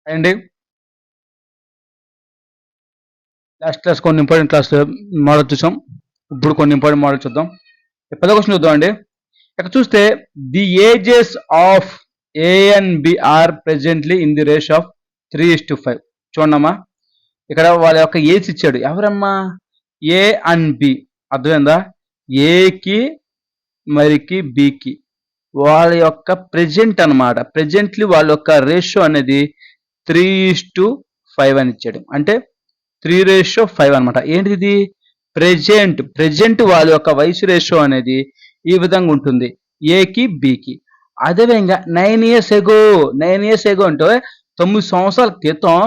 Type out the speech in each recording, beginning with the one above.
అండి last class కొన్ని important class modal చూసాం. ఇప్పుడు కొన్ని ఇంపార్టెంట్ మోడల్ చూద్దాం. 10వ క్వశ్చన్ చూద్దాం అండి. ఇక్కడ చూస్తే the ages of A and B are presently in the ratio of 3:5. చూడమ్మా, ఇక్కడ వాళ్ళ యొక్క ఏజ్ ఇచ్చాడు. ఎవరమ్మా? A and B. అర్థమైందా? ఏకి మరికి బికి వాళ్ళ యొక్క ప్రెజెంట్ అనమాట. ప్రెజెంట్లీ వాళ్ళ యొక్క రేషియో అనేది 3:5 అని ఇచ్చాడు. అంటే 3:5 అనమాట. ఏంటిది? ప్రెజెంట్ వాళ్ళ యొక్క వయసు రేషియో అనేది ఈ విధంగా ఉంటుంది, ఏకి బికి. అదేవిధంగా 9 years ఎగో అంటే 9 సంవత్సరాల క్రితం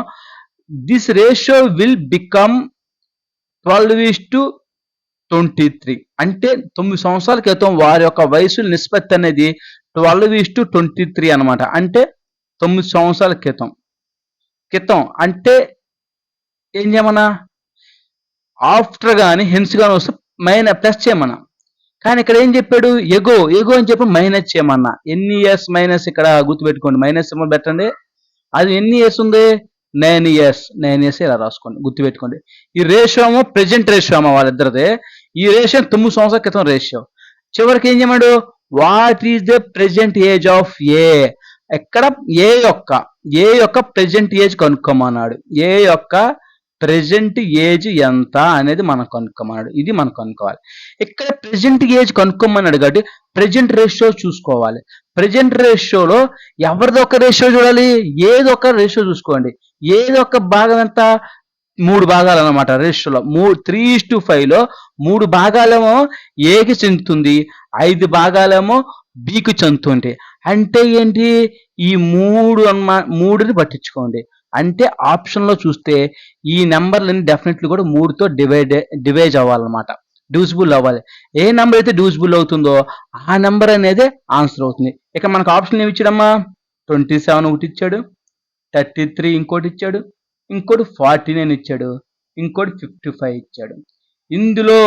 దిస్ రేషియో విల్ బికమ్ 12:23. అంటే 9 సంవత్సరాల క్రితం వారి యొక్క వయసు నిష్పత్తి అనేది 12:23 అనమాట. అంటే 9 సంవత్సరాల క్రితం అంటే ఏం చేయమన్నా? ఆఫ్టర్ కానీ హెన్స్ కానీ వస్తే ప్లస్ చేయమన్నా. కానీ ఇక్కడ ఏం చెప్పాడు? ఎగో అని చెప్పి మైనస్ చేయమన్నా. ఎన్ని ఇయర్స్ మైనస్? ఇక్కడ గుర్తుపెట్టుకోండి, మైనస్ సింబల్ పెట్టండి. అది ఎన్ని ఇయర్స్ ఉంది? 9 years. 9 years ఇలా రాసుకోండి, గుర్తుపెట్టుకోండి. ఈ రేషియో ఏమో ప్రెజెంట్ రేషియో అమ్మ వాళ్ళిద్దరిదే. ఈ రేషియో 9 సంవత్సరాల క్రితం రేషియో. చివరికి ఏం చేయమాడు? What is the present age of A. ఎక్కడ ఏ యొక్క ప్రెజెంట్ ఏజ్ కనుక్కోమన్నాడు. ఏ యొక్క ప్రెజెంట్ ఏజ్ ఎంత అనేది మనం కనుక్కోమన్నాడు. ఇది మనం కనుక్కోవాలి. ఇక్కడ ప్రెజెంట్ ఏజ్ కనుక్కోమన్నాడు కాబట్టి ప్రెజెంట్ రేషియో చూసుకోవాలి. ప్రెజెంట్ రేషియోలో ఎవరిది ఒక రేషియో చూడాలి? ఏదో ఒక రేషియో చూసుకోండి. ఏదో ఒక భాగం ఎంత? 3 భాగాలు అనమాట రేషియోలో. 3:5లో 3 భాగాలేమో ఏకి చెందుతుంది, 5 భాగాలేమో బికి చెందుతుంది. అంటే ఏంటి? ఈ 3ని పట్టించుకోండి. అంటే ఆప్షన్లో చూస్తే ఈ నెంబర్లని డెఫినెట్లీ కూడా 3తో డివైడ్ అవ్వాలన్నమాట, డివిజిబుల్ అవ్వాలి. ఏ నెంబర్ అయితే డివిజిబుల్ అవుతుందో ఆ నెంబర్ అనేది ఆన్సర్ అవుతుంది. ఇక మనకు ఆప్షన్ ఏమి ఇచ్చాడమ్మా? 27 ఒకటి ఇచ్చాడు, 33 ఇంకోటి ఇచ్చాడు, ఇంకోటి 49 ఇచ్చాడు, ఇంకోటి 55 ఇచ్చాడు. ఇందులో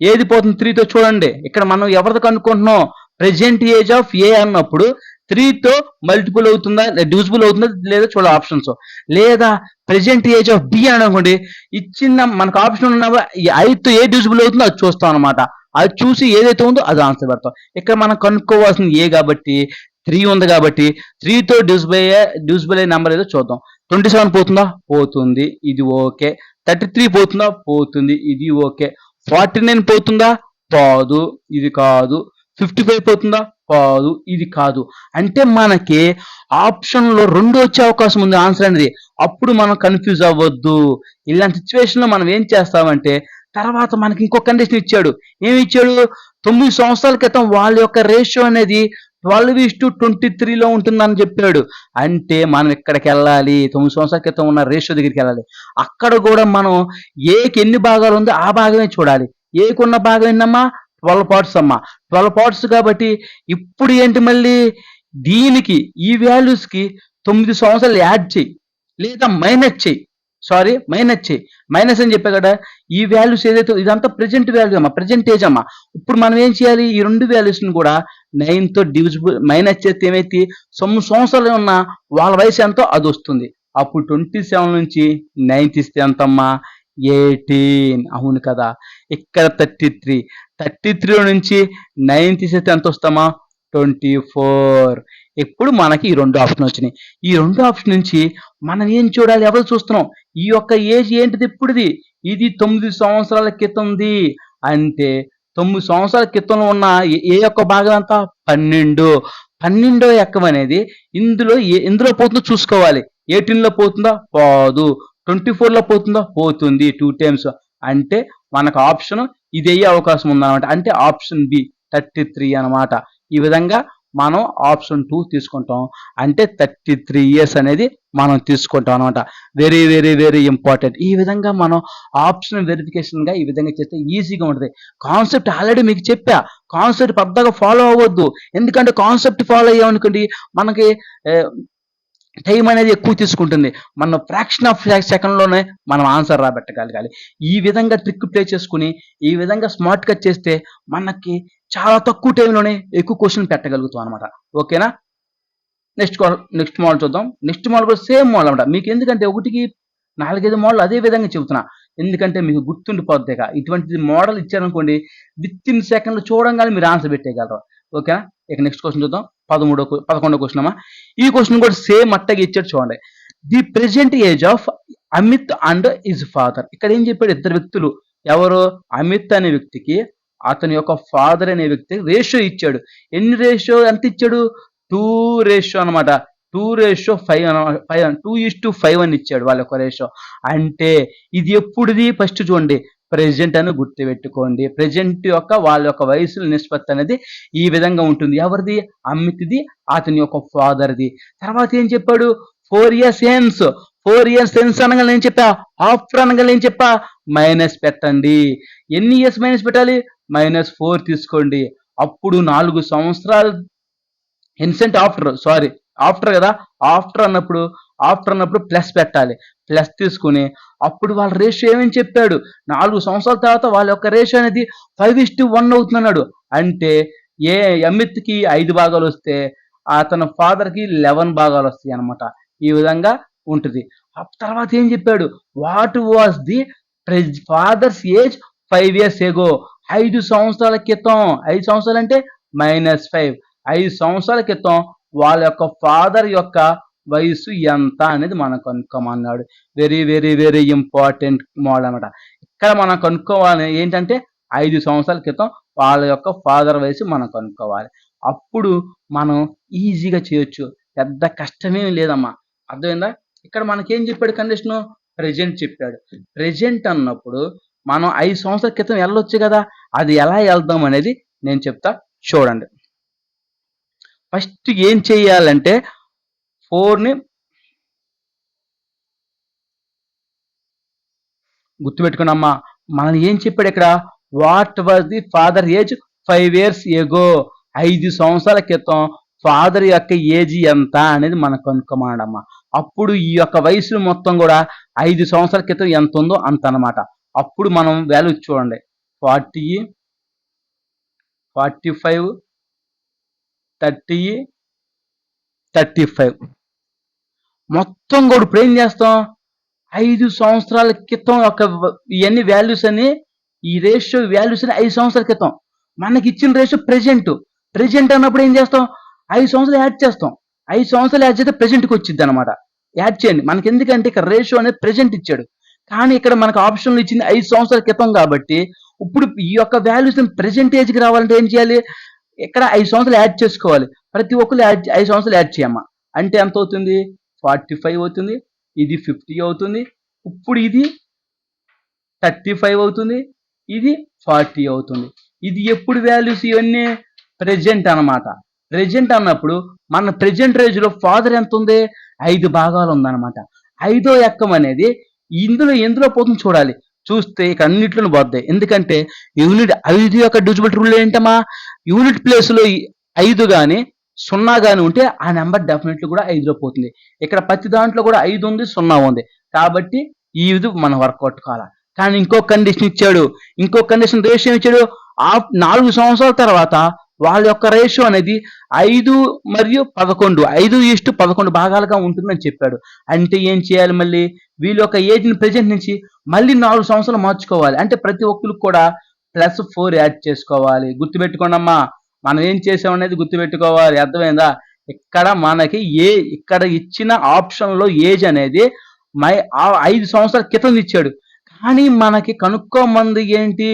ఏది పోతుంది? 3తో చూడండి. ఇక్కడ మనం ఎవరితో కనుక్కుంటున్నాం? ప్రెజెంట్ ఏజ్ ఆఫ్ ఏ అన్నప్పుడు 3తో మల్టిపుల్ అవుతుందా, డివిజిబుల్ అవుతుందా లేదా చూడాలి ఆప్షన్స్. లేదా ప్రెజెంట్ ఏజ్ ఆఫ్ బి అని అనుకోండి, ఇచ్చిన మనకు ఆప్షన్ ఉన్న 5తో ఏ డివిజిబుల్ అవుతుందో అది చూస్తాం అనమాట. అది చూసి ఏదైతే ఉందో అది ఆన్సర్ పెడతాం. ఇక్కడ మనం కనుక్కోవాల్సింది ఏ కాబట్టి 3 ఉంది కాబట్టి 3తో డివిజిబుల్ అయ్యే నెంబర్ ఏదో చూద్దాం. 27 పోతుందా? పోతుంది, ఇది ఓకే. 33 పోతుందా? పోతుంది, ఇది ఓకే. 49 పోతుందా? పోదు, ఇది కాదు. 55 పోతుందా? కాదు, ఇది కాదు. అంటే మనకి ఆప్షన్లో 2 వచ్చే అవకాశం ఉంది ఆన్సర్ అనేది. అప్పుడు మనం కన్ఫ్యూజ్ అవ్వద్దు. ఇలాంటి సిచ్యువేషన్లో మనం ఏం చేస్తామంటే తర్వాత మనకి ఇంకో కండిషన్ ఇచ్చాడు. ఏమి ఇచ్చాడు? 9 సంవత్సరాల క్రితం వాళ్ళ యొక్క రేషియో అనేది 12:23లో ఉంటుందని చెప్పాడు. అంటే మనం ఇక్కడికి వెళ్ళాలి, 9 సంవత్సరాల క్రితం ఉన్న రేషియో దగ్గరికి వెళ్ళాలి. అక్కడ కూడా మనం ఏకి ఎన్ని భాగాలు ఉందో ఆ భాగమే చూడాలి. ఏకి ఉన్న భాగం ఏంటమ్మా? 12 parts అమ్మా. 12 parts కాబట్టి ఇప్పుడు ఏంటి మళ్ళీ దీనికి ఈ వాల్యూస్కి 9 సంవత్సరాలు యాడ్ చేయి లేదా మైనస్ చేయి. మైనస్ అని చెప్పా కదా. ఈ వాల్యూస్ ఏదైతే ఇదంతా ప్రెజెంట్ వాల్యూ అమ్మా, ప్రెజెంట్ ఏజ్ అమ్మా. ఇప్పుడు మనం ఏం చేయాలి? ఈ 2 వాల్యూస్ని కూడా 9తో డివిజిబుల్ మైనస్ చేస్తే ఏమైతే 9 సంవత్సరాలు ఉన్న వాళ్ళ వయసు ఎంతో అది వస్తుంది. అప్పుడు 27 నుంచి 9 తీస్తే ఎంతమ్మా? 18. అవును కదా. ఇక్కడ 33 నుంచి 9 తీసేస్తే ఎంత వస్తామా? 24. ఇప్పుడు మనకి ఈ 2 ఆప్షన్ వచ్చినాయి. ఈ 2 ఆప్షన్ నుంచి మనం ఏం చూడాలి? ఎవరు చూస్తున్నాం? ఈ యొక్క ఏజ్ ఏంటిది? ఇప్పుడుది ఇది 9 సంవత్సరాల క్రితంది. అంటే 9 సంవత్సరాల క్రితంలో ఉన్న ఏ యొక్క భాగం అంతా? 12వ ఎక్కం అనేది ఇందులో పోతుందో చూసుకోవాలి. 18లో పోతుందా? పోదు. 24లో పోతుందా? పోతుంది, 2 times. అంటే మనకు ఆప్షన్ ఇది అయ్యే అవకాశం ఉందన్నమాట. అంటే ఆప్షన్ బి 33 అనమాట. ఈ విధంగా మనం ఆప్షన్ 2 తీసుకుంటాం. అంటే 33 years అనేది మనం తీసుకుంటాం అనమాట. Very very very important. ఈ విధంగా మనం ఆప్షన్ వెరిఫికేషన్గా ఈ విధంగా చేస్తే ఈజీగా ఉంటుంది. కాన్సెప్ట్ ఆల్రెడీ మీకు చెప్పా, కాన్సెప్ట్ పెద్దగా ఫాలో అవ్వద్దు. ఎందుకంటే కాన్సెప్ట్ ఫాలో అయ్యామనుకోండి మనకి టైం అనేది ఎక్కువ తీసుకుంటుంది. మనం ఫ్రాక్షన్ ఆఫ్ సెకండ్లోనే మనం ఆన్సర్ రాబెట్టగలగాలి. ఈ విధంగా ట్రిక్ ప్లే చేసుకుని ఈ విధంగా స్మార్ట్గా చేస్తే మనకి చాలా తక్కువ టైంలోనే ఎక్కువ క్వశ్చన్ పెట్టగలుగుతాం అనమాట. ఓకేనా? నెక్స్ట్ మోడల్ చూద్దాం. నెక్స్ట్ మోడల్ కూడా సేమ్ మోడల్ అనమాట. మీకు ఎందుకంటే ఒకటికి 4, 5 మోడల్ అదే విధంగా చెబుతున్నా. ఎందుకంటే మీకు గుర్తుండిపోద్దిగా. ఇటువంటి మోడల్ ఇచ్చారనుకోండి, విత్ ఇన్ సెకండ్‌లో చూడంగానే మీరు ఆన్సర్ పెట్టేయగలరు. ఓకేనా? ఇక నెక్స్ట్ క్వెషన్ చూద్దాం. 11వ క్వెషన్ అమ్మా. ఈ క్వెషన్ కూడా సేమ్ అట్టాగే ఇచ్చాడు చూడండి. The present age of Amit and his father. ఇక్కడ ఏం చెప్పాడు, ఇద్దరు వ్యక్తులు. ఎవరు? అమిత్ అనే వ్యక్తికి అతని యొక్క ఫాదర్ అనే వ్యక్తికి రేషియో ఇచ్చాడు. ఎన్ని రేషియో ఎంత ఇచ్చాడు? 2 రేషియో అనమాట. 2:5 2:5 అని ఇచ్చాడు వాళ్ళ యొక్క రేషియో. అంటే ఇది ఎప్పుడుది? ఫస్ట్ చూడండి, ప్రెజెంట్ అని గుర్తుపెట్టుకోండి. ప్రెజెంట్ యొక్క వాళ్ళ యొక్క వయసుల నిష్పత్తి అనేది ఈ విధంగా ఉంటుంది. ఎవరిది? అమిత్ది, అతని యొక్క ఫాదర్ది. తర్వాత ఏం చెప్పాడు? 4 years hence. 4 years hence అనగా నేను చెప్పా, ఆఫ్టర్ అనగా నేను చెప్పా, మైనస్ పెట్టండి. ఎన్ని ఇయర్స్ మైనస్ పెట్టాలి? -4 తీసుకోండి. అప్పుడు 4 సంవత్సరాలు ఇన్సెంట్ ఆఫ్టర్ కదా. ఆఫ్టర్ అన్నప్పుడు ప్లస్ పెట్టాలి. ప్లస్ తీసుకుని అప్పుడు వాళ్ళ రేషియో ఏమని చెప్పాడు? 4 సంవత్సరాల తర్వాత వాళ్ళ యొక్క రేషియో అనేది 5:1 అవుతుందన్నాడు. అంటే అమిత్కి 5 భాగాలు వస్తే అతని ఫాదర్కి 11 భాగాలు వస్తాయి అనమాట. ఈ విధంగా ఉంటుంది. తర్వాత ఏం చెప్పాడు? What was the father's age 5 years ago. 5 సంవత్సరాల క్రితం. 5 సంవత్సరాలు అంటే -5. 5 సంవత్సరాల క్రితం వాళ్ళ యొక్క ఫాదర్ యొక్క వయసు ఎంత అనేది మనం కనుక్కోమన్నాడు. Very very very important model అనమాట. ఇక్కడ మనం కనుక్కోవాలి ఏంటంటే 5 సంవత్సరాల క్రితం వాళ్ళ యొక్క ఫాదర్ వయసు మనం కనుక్కోవాలి. అప్పుడు మనం ఈజీగా చేయొచ్చు. పెద్ద కష్టమేమి లేదమ్మా. అర్థమైందా? ఇక్కడ మనకేం చెప్పాడు కండిషను? ప్రెజెంట్ చెప్పాడు. ప్రెజెంట్ అన్నప్పుడు మనం 5 సంవత్సరాల క్రితం వెళ్ళొచ్చు కదా. అది ఎలా వెళ్దాం అనేది నేను చెప్తా, చూడండి. ఫస్ట్ ఏం చేయాలంటే 4ని గుర్తుపెట్టుకున్నమ్మా. మనం ఏం చెప్పాడు ఇక్కడ? What was the father age 5 years ago. 5 సంవత్సరాల క్రితం ఫాదర్ యొక్క ఏజ్ ఎంత అనేది మనం కనుక్కోమన్నాడమ్మా. అప్పుడు ఈ యొక్క వయసులు మొత్తం కూడా 5 సంవత్సరాల క్రితం ఎంత ఉందో అంత అనమాట. అప్పుడు మనం వాల్యూ చూడండి. 40, 45, 30, 35 మొత్తం కూడా ఇప్పుడు ఏం చేస్తాం? 5 సంవత్సరాల క్రితం యొక్క ఇవన్నీ వాల్యూస్ అని, ఈ రేషియో వాల్యూస్ అని 5 సంవత్సరాల క్రితం. మనకి ఇచ్చిన రేషియో ప్రెజెంట్ అన్నప్పుడు ఏం చేస్తాం? 5 సంవత్సరాలు యాడ్ చేస్తాం. 5 సంవత్సరాలు యాడ్ చేస్తే ప్రెజెంట్కి వచ్చింది అనమాట. యాడ్ చేయండి. మనకి ఎందుకంటే ఇక్కడ రేషియో అనేది ప్రెజెంట్ ఇచ్చాడు. కానీ ఇక్కడ మనకు ఆప్షన్లు ఇచ్చింది 5 సంవత్సరాల క్రితం కాబట్టి, ఇప్పుడు ఈ యొక్క వాల్యూస్ ప్రెజెంటేజ్కి రావాలంటే ఏం చేయాలి? ఇక్కడ 5 సంవత్సరాలు యాడ్ చేసుకోవాలి. ప్రతి ఒక్కరు 5 సంవత్సరాలు యాడ్ చేయమ్మా. అంటే ఎంత అవుతుంది? 45 అవుతుంది. ఇది 50 అవుతుంది. ఇప్పుడు ఇది 35 అవుతుంది. ఇది 40 అవుతుంది. ఇది ఎప్పుడు వాల్యూస్? ఇవన్నీ ప్రెజెంట్ అనమాట. ప్రెజెంట్ అన్నప్పుడు మన ప్రెజెంట్ రేంజ్లో ఫాదర్ ఎంత ఉంది? 5 భాగాలు ఉందన్నమాట. 5వ ఎక్కం అనేది ఎందులో పోతుంది చూడాలి. చూస్తే ఇక్కడ అన్నిట్లోనూ పోద్దాయి. ఎందుకంటే యూనిట్ 5 యొక్క డివిజిబిలిటీ రూల్ ఏంటమ్మా? యూనిట్ ప్లేస్లో 5 కానీ 0 కానీ ఉంటే ఆ నెంబర్ డెఫినెట్లీ కూడా 5లో పోతుంది. ఇక్కడ ప్రతి దాంట్లో కూడా 5 ఉంది, 0 ఉంది. కాబట్టి ఇది మనం వర్కౌట్ కావాలి. కానీ ఇంకో కండిషన్ ఇచ్చాడు. రేషియో ఇచ్చాడు. 4 సంవత్సరాల తర్వాత వాళ్ళ యొక్క రేషియో అనేది 5 మరియు 11, 5:11 భాగాలుగా ఉంటుందని చెప్పాడు. అంటే ఏం చేయాలి? మళ్ళీ వీళ్ళ యొక్క ఏజ్ని ప్రెజెంట్ నుంచి మళ్ళీ 4 సంవత్సరాలు మార్చుకోవాలి. అంటే ప్రతి ఒక్కరికి కూడా +4 యాడ్ చేసుకోవాలి. గుర్తుపెట్టుకోండి అమ్మా. మనం ఏం చేసామనేది గుర్తుపెట్టుకోవాలి. అర్థమైందా? ఇక్కడ ఇచ్చిన ఆప్షన్లో ఏజ్ అనేది 5 సంవత్సరాల క్రితం ఇచ్చాడు. కానీ మనకి కనుక్కోమంది ఏంటి?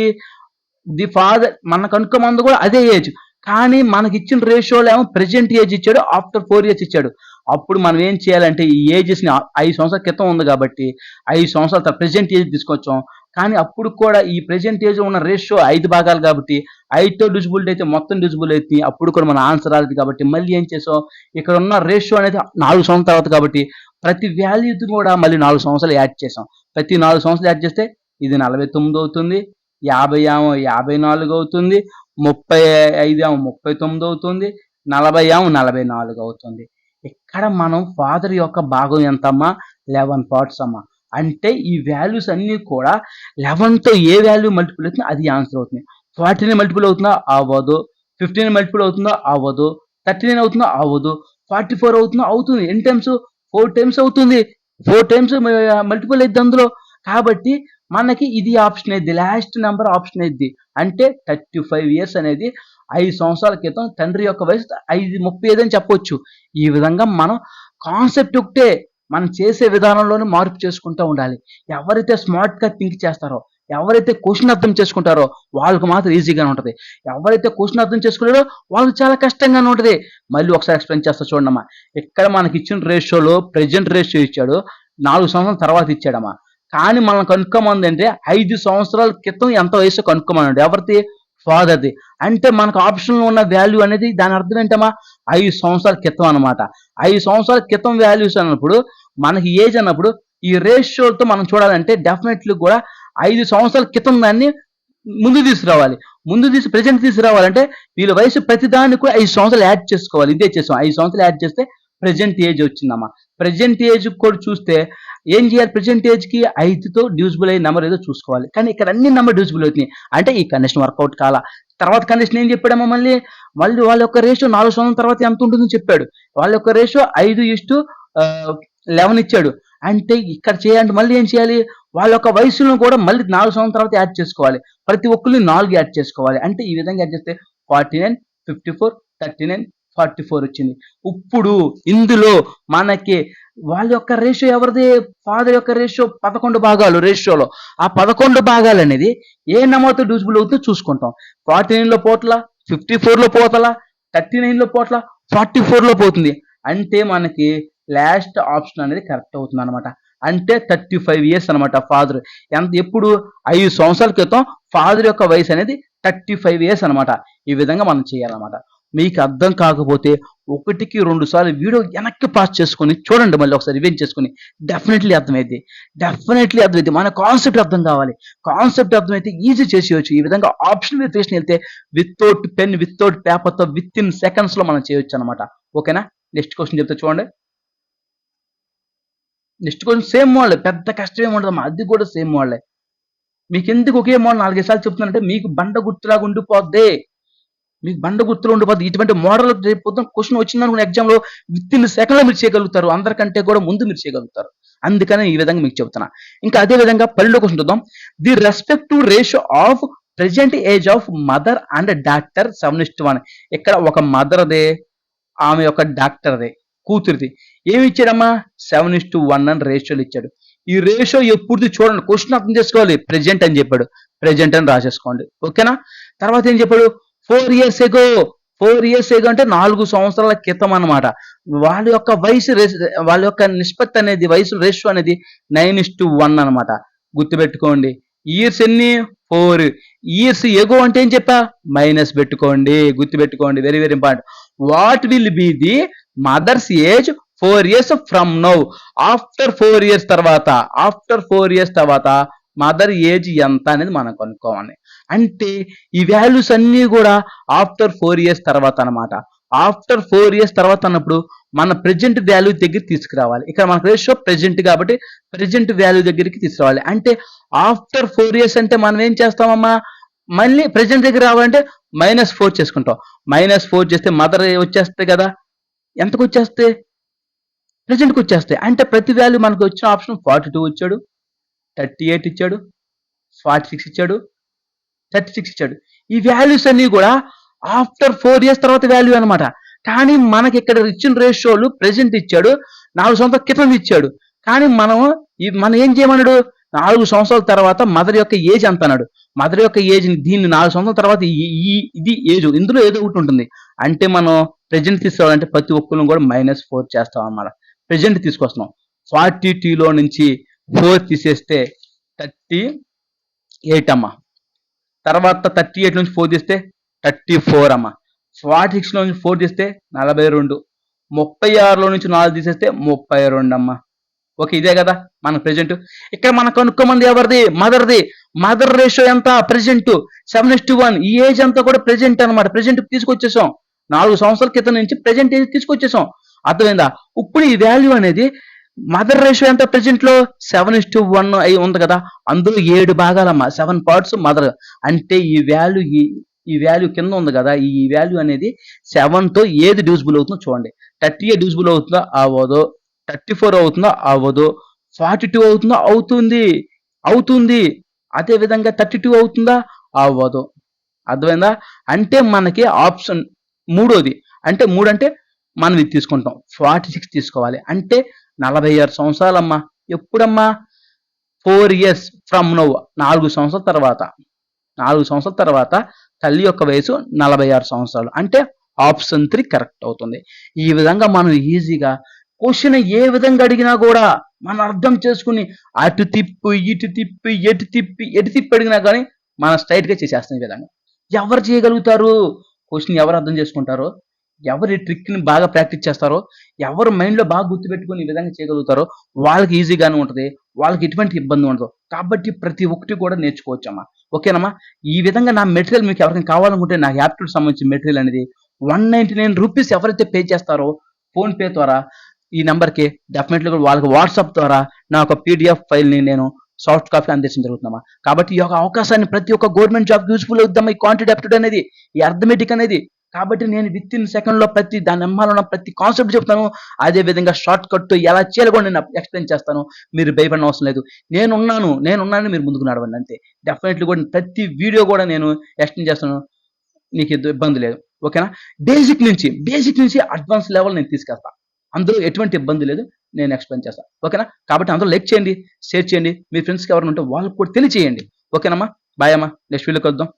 The father. మన కనుక్కోమంది కూడా అదే ఏజ్. కానీ మనకి ఇచ్చిన రేషియోలో ఏమో ప్రెజెంట్ ఏజ్ ఇచ్చాడు, ఆఫ్టర్ 4 years ఇచ్చాడు. అప్పుడు మనం ఏం చేయాలంటే ఈ ఏజెస్ని 5 సంవత్సరాల క్రితం ఉంది కాబట్టి 5 సంవత్సరాల ప్రెజెంట్ ఏజ్ తీసుకొచ్చాం. కానీ అప్పుడు కూడా ఈ ప్రెజెంట్ ఏజ్ ఉన్న రేషియో 5 భాగాలు కాబట్టి 5తో డివిజిబిలిటీ అయితే మొత్తం డివిజిబుల్ అయితే అప్పుడు కూడా మన ఆన్సర్ రాలేదు. కాబట్టి మళ్ళీ ఏం చేసాం? ఇక్కడ ఉన్న రేషియో అనేది 4 సంవత్సరాల తర్వాత కాబట్టి ప్రతి వాల్యూకి కూడా మళ్ళీ 4 సంవత్సరాలు యాడ్ చేసాం. ప్రతి 4 సంవత్సరాలు యాడ్ చేస్తే ఇది 49 అవుతుంది. 50 ఏమో 54 అవుతుంది. 35 ఏమో 39 అవుతుంది. 40 ఏమో 44 అవుతుంది. ఇక్కడ మనం ఫాదర్ యొక్క భాగం ఎంతమ్మా? 11 parts అమ్మా. అంటే ఈ వాల్యూస్ అన్నీ కూడా 11తో ఏ వాల్యూ మల్టిపుల్ అవుతుందో అది ఆన్సర్ అవుతుంది. 40 మల్టిపుల్ అవుతుందా? అవ్వదు. 15 మల్టిపుల్ అవుతుందా? అవ్వదు. 39 అవుతుందా? అవ్వదు. 44 అవుతుందా? అవుతుంది. ఎన్ని టైమ్స్? 4 టైమ్స్ అవుతుంది. 4 టైమ్స్ మల్టిపుల్ అయిద్ది అందులో. కాబట్టి మనకి ఇది ఆప్షన్ అయిద్ది. లాస్ట్ నంబర్ ఆప్షన్ అయిద్ది. అంటే 35 ఇయర్స్ అనేది 5 సంవత్సరాల క్రితం తండ్రి యొక్క వయసు 35 అని చెప్పొచ్చు. ఈ విధంగా మనం కాన్సెప్ట్ ఒకటే మనం చేసే విధానంలోనే మార్పు చేసుకుంటూ ఉండాలి. ఎవరైతే స్మార్ట్‌గా థింక్ చేస్తారో, ఎవరైతే క్వెషన్ అర్థం చేసుకుంటారో వాళ్ళకి మాత్రం ఈజీగానే ఉంటది. ఎవరైతే క్వెషన్ అర్థం చేసుకోలేరో వాళ్ళకి చాలా కష్టంగానే ఉంటది. మళ్ళీ ఒకసారి ఎక్స్‌ప్లెయిన్ చేస్తా చూడండమ్మా. ఇక్కడ మనకిచ్చిన రేషియోలో ప్రెజెంట్ రేషియో ఇచ్చాడు. 4 సంవత్సరాల తర్వాత ఇచ్చాడమ్మా. కానీ మనం కనుక్కోమందంటే 5 సంవత్సరాల క్రితం ఎంత వయస్సో కనుక్కోమన్నాడు. ఎవరిది? ఫాదర్‌ది. అంటే మనకు ఆప్షన్‌లో ఉన్న వాల్యూ అనేది దాని అర్థం ఏంటమ్మా? 5 సంవత్సరాల క్రితం అన్నమాట. 5 సంవత్సరాల క్రితం వాల్యూస్ అన్నప్పుడు మనకి ఏజ్ అన్నప్పుడు ఈ రేషియోతో మనం చూడాలంటే డెఫినెట్‌లీ కూడా 5 సంవత్సరాల క్రితం దాన్ని ముందు తీసుకురావాలి. ముందు తీసి ప్రెజెంట్ తీసుకురావాలంటే వీళ్ళ వయసు ప్రతిదానికి కూడా 5 సంవత్సరాలు యాడ్ చేసుకోవాలి. ఇదే చేసాం. 5 సంవత్సరాలు యాడ్ చేస్తే ప్రెజెంట్ ఏజ్ వచ్చిందమ్మా. ప్రెజెంట్ ఏజ్ కూడా చూస్తే ఏం చేయాలి? ప్రెజెంట్ ఏజ్‌కి 5తో డివిజిబుల్ అయ్యే నెంబర్ ఏదో చూసుకోవాలి. కానీ ఇక్కడ అన్ని నెంబర్ డివిజిబుల్ అవుతున్నాయి. అంటే ఈ కండిషన్ వర్కౌట్ కాలా. తర్వాత కండిషన్ ఏం చెప్పాడమ్మా మళ్ళీ? మళ్ళీ వాళ్ళ యొక్క రేషియో 4 సంవత్సరాల తర్వాత ఎంత ఉంటుందో చెప్పాడు. వాళ్ళ యొక్క రేషియో 5:11 ఇచ్చాడు. అంటే ఇక్కడ చేయాలంటే మళ్ళీ ఏం చేయాలి? వాళ్ళ యొక్క వయసును కూడా మళ్ళీ 4 సంవత్సరాల తర్వాత యాడ్ చేసుకోవాలి. ప్రతి ఒక్కరిని 4 యాడ్ చేసుకోవాలి. అంటే ఈ విధంగా యాడ్ చేస్తే 49, 54, 39, 44 వచ్చింది. ఇప్పుడు ఇందులో మనకి వాళ్ళ యొక్క రేషియో ఎవరిది? ఫాదర్ యొక్క రేషియో 11 భాగాలు రేషియోలో. ఆ 11 భాగాలు అనేది ఏ నెంబర్‌తో డివిజిబుల్ అవుతుందో చూసుకుంటాం. 49లో పోట్లా, 54లో పోతలా, 39లో పోట్లా, 44లో పోతుంది. అంటే మనకి లాస్ట్ ఆప్షన్ అనేది కరెక్ట్ అవుతుంది అనమాట. అంటే 35 ఇయర్స్ అనమాట ఫాదర్. ఎప్పుడు 5 సంవత్సరాల క్రితం ఫాదర్ యొక్క వయసు అనేది 35 ఇయర్స్ అనమాట. ఈ విధంగా మనం చేయాలన్నమాట. మీకు అర్థం కాకపోతే 1కి 2 సార్లు వీడియో వెనక్కి పాస్ చేసుకొని చూడండి. మళ్ళీ ఒకసారి రివైండ్ చేసుకొని డెఫినెట్లీ అర్థమైద్ది. డెఫినెట్లీ అర్థమైద్ది. మన కాన్సెప్ట్ అర్థం కావాలి. కాన్సెప్ట్ అర్థమైతే ఈజీ చేసేయచ్చు. ఈ విధంగా ఆప్షన్ వెరిఫికేషన్ వెళ్తే వితౌట్ పెన్, వితౌట్ పేపర్‌తో వితిన్ సెకండ్స్‌లో మనం చేయొచ్చు అనమాట. ఓకేనా? నెక్స్ట్ క్వశ్చన్ చెప్తా చూడండి. నెక్స్ట్ క్వశ్చన్ సేమ్ మోడలే. పెద్ద కష్టం ఏమి ఉండదమ్మా. అది కూడా సేమ్ మోడలే. మీకెందుకు ఒకే మోడల్ 4, 5 సార్లు చెప్తున్నానంటే మీకు బండ గుర్తులాగా ఉండిపోద్ది. మీకు బండ గుర్తులు ఉండిపోద్ది. ఇటువంటి మోడల్ రేపు పొద్దున క్వశ్చన్ వచ్చిందనుకున్న ఎగ్జామ్‌లో వితిన్ సెకండ్‌లో మీరు చేయగలుగుతారు. అందరికంటే కూడా ముందు మీరు చేయగలుగుతారు. అందుకనే ఈ విధంగా మీకు చెప్తున్నా. ఇంకా అదే విధంగా 12వ క్వశ్చన్ చూద్దాం. The respective ratio of present age of mother and daughter 7:1. ఇక్కడ ఒక మదర్‌దే, ఆమె యొక్క డాక్టర్‌దే, కూతురిది. ఏమి ఇచ్చాడమ్మా? 7:1 అని రేషియోలు ఇచ్చాడు. ఈ రేషియో ఎప్పుడుది చూడండి. క్వశ్చన్ అర్థం చేసుకోవాలి. ప్రెజెంట్ అని చెప్పాడు. ప్రెజెంట్ అని రాసేసుకోండి. ఓకేనా? తర్వాత ఏం చెప్పాడు? 4 ఇయర్స్ ఎగో. 4 ఇయర్స్ ఎగో అంటే 4 సంవత్సరాల క్రితం అన్నమాట. వాళ్ళ యొక్క వయసు వాళ్ళ యొక్క నిష్పత్తి అనేది, వయసు రేషియో అనేది 9:1 అన్నమాట. గుర్తుపెట్టుకోండి. ఇయర్స్ ఎన్ని? 4. ఇయర్స్ ఎగో అంటే ఏం చెప్పా? మైనస్ పెట్టుకోండి. గుర్తుపెట్టుకోండి. Very very important. What will be the mother's age 4 years from now? After 4 years తర్వాత, మదర్ ఏజ్ ఎంత అనేది మనం కనుక్కోవాలి. అంటే ఈ వాల్యూస్ అన్నీ కూడా ఆఫ్టర్ 4 ఇయర్స్ తర్వాత అనమాట. ఆఫ్టర్ 4 ఇయర్స్ తర్వాత అన్నప్పుడు మన ప్రెజెంట్ వాల్యూ దగ్గర తీసుకురావాలి. ఇక్కడ మనకు రేషియో ప్రెజెంట్ కాబట్టి ప్రెజెంట్ వాల్యూ దగ్గరికి తీసుకురావాలి. అంటే ఆఫ్టర్ 4 ఇయర్స్ అంటే మనం ఏం చేస్తామమ్మా? మళ్ళీ ప్రెజెంట్ దగ్గర రావాలంటే -4 చేసుకుంటాం. -4 చేస్తే మదర్ వచ్చేస్తాయి కదా. ఎంతకు వచ్చేస్తాయి? ప్రెజెంట్‌కి వచ్చేస్తాయి. అంటే ప్రతి వాల్యూ మనకు వచ్చిన ఆప్షన్ 42 ఇచ్చాడు, 38 ఇచ్చాడు, 46 ఇచ్చాడు, 36 ఇచ్చాడు. ఈ వాల్యూస్ అన్నీ కూడా ఆఫ్టర్ 4 ఇయర్స్ తర్వాత వాల్యూ అనమాట. కానీ మనకి ఇక్కడ ఇచ్చిన రేషియోలు ప్రెజెంట్ ఇచ్చాడు, 4 సంవత్సరాల క్రితం ఇచ్చాడు. కానీ మనం ఏం చేయమన్నాడు? 4 సంవత్సరాల తర్వాత మదర్ యొక్క ఏజ్ ఎంత అన్నాడు. మదర్ యొక్క ఏజ్ దీన్ని 4 సంవత్సరాల తర్వాత ఇది ఏజ్ ఇందులో ఏదో ఒకటి ఉంటుంది. అంటే మనం ప్రెజెంట్ తీసుకోవాలంటే ప్రతి ఒక్కరిని కూడా -4 చేస్తాం అన్నమాట. ప్రెజెంట్ తీసుకొస్తున్నాం. 42లో నుంచి 4 తీసేస్తే 38 అమ్మా. తర్వాత 38 నుంచి 4 తీస్తే 34 అమ్మా. 46లో నుంచి 4 తీస్తే 42. 36లో నుంచి 4 తీసేస్తే 32 అమ్మా. ఓకే, ఇదే కదా మన ప్రెజెంట్. ఇక్కడ మనం కనుక్కోమంది ఎవరిది? మదర్ది. మదర్ రేషియో ఎంత? ప్రెజెంట్ 7:1. ఈ ఏజ్ అంతా కూడా ప్రెజెంట్ అనమాట. ప్రెజెంట్ తీసుకొచ్చేసాం. 4 సంవత్సరాల క్రితం నుంచి ప్రెజెంట్ ఏజ్ తీసుకొచ్చేసాం. అర్థమైందా? ఇప్పుడు ఈ వాల్యూ అనేది మదర్ రేషియో ఎంత ప్రెజెంట్ లో? 7:1 అయి ఉంది కదా. అందులో 7 భాగాలమ్మా. 7 పార్ట్స్ మదర్. అంటే ఈ వాల్యూ ఈ వాల్యూ కింద ఉంది కదా, ఈ వాల్యూ అనేది 7తో ఏది డివిజిబుల్ అవుతుందో చూడండి. 30 డివిజిబుల్ అవుతుందా? అవ్వదు. 34 అవుతుందా? అవ్వదు. 42 అవుతుందా? అవుతుంది. అదే విధంగా 32 అవుతుందా? అవ్వదు. అర్థమైందా? అంటే మనకి ఆప్షన్ మూడోది, అంటే 3 అంటే మనం ఇది తీసుకుంటాం, 46 తీసుకోవాలి. అంటే 46 సంవత్సరాలమ్మా. ఎప్పుడమ్మా? 4 ఇయర్స్ ఫ్రమ్ నౌ. 4 సంవత్సరాల తర్వాత 4 సంవత్సరాల తర్వాత తల్లి యొక్క వయసు 46 సంవత్సరాలు. అంటే ఆప్షన్ 3 కరెక్ట్ అవుతుంది. ఈ విధంగా మనం ఈజీగా క్వశ్చన్ ఏ విధంగా అడిగినా కూడా మనం అర్థం చేసుకుని అటు తిప్పి ఇటు తిప్పి ఎటు తిప్పి అడిగినా కానీ మనం స్ట్రైట్గా చేసేస్తాం. ఈ విధంగా ఎవరు చేయగలుగుతారు? క్వశ్చన్ ఎవరు అర్థం చేసుకుంటారో, ఎవరు ఈ ట్రిక్ని బాగా ప్రాక్టీస్ చేస్తారో, ఎవరు మైండ్లో బాగా గుర్తుపెట్టుకుని ఈ విధంగా చేయగలుగుతారో వాళ్ళకి ఈజీగానే ఉంటుంది, వాళ్ళకి ఎటువంటి ఇబ్బంది ఉండదు. కాబట్టి ప్రతి ఒక్కటి కూడా నేర్చుకోవచ్చమ్మా. ఓకేనమ్మా? ఈ విధంగా నా మెటీరియల్ మీకు ఎవరికైనా కావాలనుకుంటే, నా యాప్టిట్యూడ్ సంబంధించిన మెటీరియల్ అనేది 199 రూపీస్ ఎవరైతే పే చేస్తారో ఫోన్పే ద్వారా ఈ నెంబర్కి డెఫినెట్లీగా వాళ్ళకి వాట్సాప్ ద్వారా నా ఒక పీడిఎఫ్ ఫైల్ని నేను సాఫ్ట్ కాపీ అందించడం జరుగుతుందమ్మా. కాబట్టి ఈ యొక్క అవకాశాన్ని ప్రతి ఒక్క గవర్నమెంట్ జాబ్ యూస్ఫుల్ అవుద్దామా ఈ క్వాంటిటీ యాప్టిట్యూడ్ అనేది, ఈ అర్థమెటిక్ అనేది. కాబట్టి నేను విత్ ఇన్ సెకండ్లో ప్రతి దాని అమ్మాలన్న ప్రతి కాన్సెప్ట్ చెప్తాను. అదే విధంగా షార్ట్ కట్ ఎలా చేయాలో కూడా నేను ఎక్స్ప్లెయిన్ చేస్తాను. మీరు భయపడిన అవసరం లేదు. నేనున్నాను మీరు ముందుకు నడవండి అంతే. డెఫినెట్లీ కూడా ప్రతి వీడియో కూడా నేను ఎక్స్ప్లెయిన్ చేస్తాను, నీకు ఇబ్బంది లేదు. ఓకేనా? బేసిక్ నుంచి అడ్వాన్స్ లెవెల్ నేను తీసుకెళ్తాను. అందులో ఎటువంటి ఇబ్బంది లేదు, నేను ఎక్స్ప్లెయిన్ చేస్తాను. ఓకేనా? కాబట్టి అందరూ లైక్ చేయండి, షేర్ చేయండి, మీ ఫ్రెండ్స్కి ఎవరైనా ఉంటే వాళ్ళకి కూడా తెలియచేయండి. ఓకేనమ్మా? బాయ్ అమ్మా. నెక్స్ట్ వీడియోకి వద్దాం.